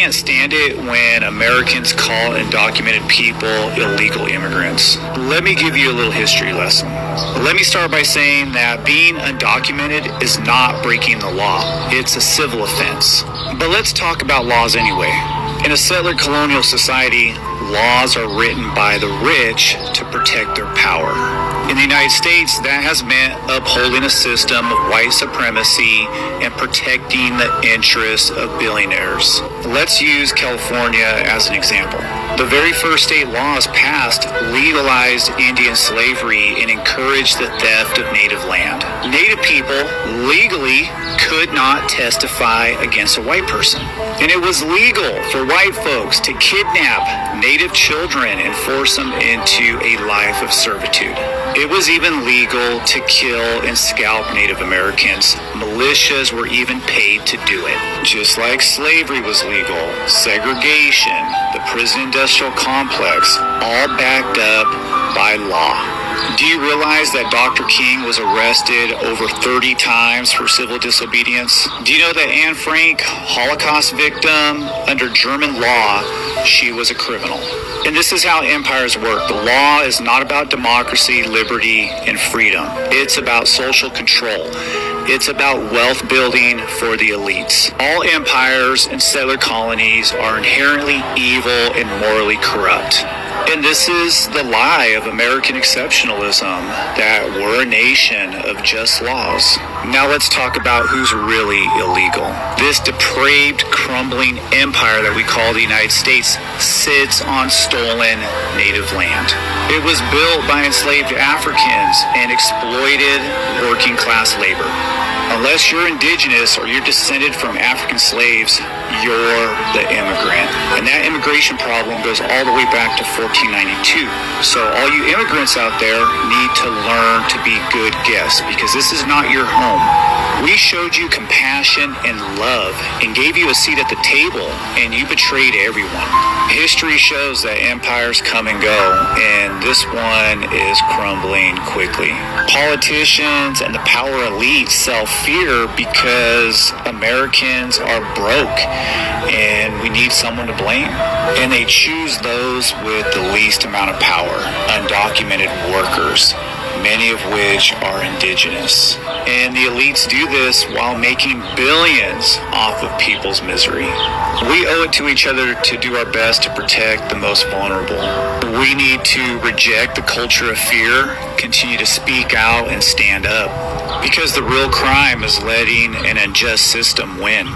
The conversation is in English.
Can't stand it when Americans call undocumented people illegal immigrants. Let me give you a little history lesson. Let me start by saying that being undocumented is not breaking the law. It's a civil offense. But let's talk about laws anyway. In a settler colonial society, laws are written by the rich to protect their power. In the United States, that has meant upholding a system of white supremacy and protecting the interests of billionaires. Let's use California as an example. The very first state laws passed legalized Indian slavery and encouraged the theft of native land. Native people legally could not testify against a white person. And it was legal for white folks to kidnap native children and force them into a life of servitude. It was even legal to kill and scalp Native Americans. Militias were even paid to do it. Just like slavery was legal, segregation, the prison industrial complex, all backed up by law. Do you realize that Dr. King was arrested over 30 times for civil disobedience? Do you know that Anne Frank, Holocaust victim, under German law, she was a criminal? And this is how empires work. The law is not about democracy, liberty, and freedom. It's about social control. It's about wealth building for the elites. All empires and settler colonies are inherently evil and morally corrupt. And this is the lie of American exceptionalism, that we're a nation of just laws. Now let's talk about who's really illegal. This depraved, crumbling empire that we call the United States sits on stolen native land. It was built by enslaved Africans and exploited working class labor. Unless you're indigenous or you're descended from African slaves, you're the immigrant. And that immigration problem goes all the way back to 1492. So all you immigrants out there need to learn to be good guests, because this is not your home. We showed you compassion and love and gave you a seat at the table, and you betrayed everyone. History shows that empires come and go, and this one is crumbling quickly. Politicians and the power elite sell fear because Americans are broke and we need someone to blame. And they choose those with the least amount of power, undocumented workers, many of which are indigenous. And the elites do this while making billions off of people's misery. We owe it to each other to do our best to protect the most vulnerable. We need to reject the culture of fear, continue to speak out and stand up, because the real crime is letting an unjust system win.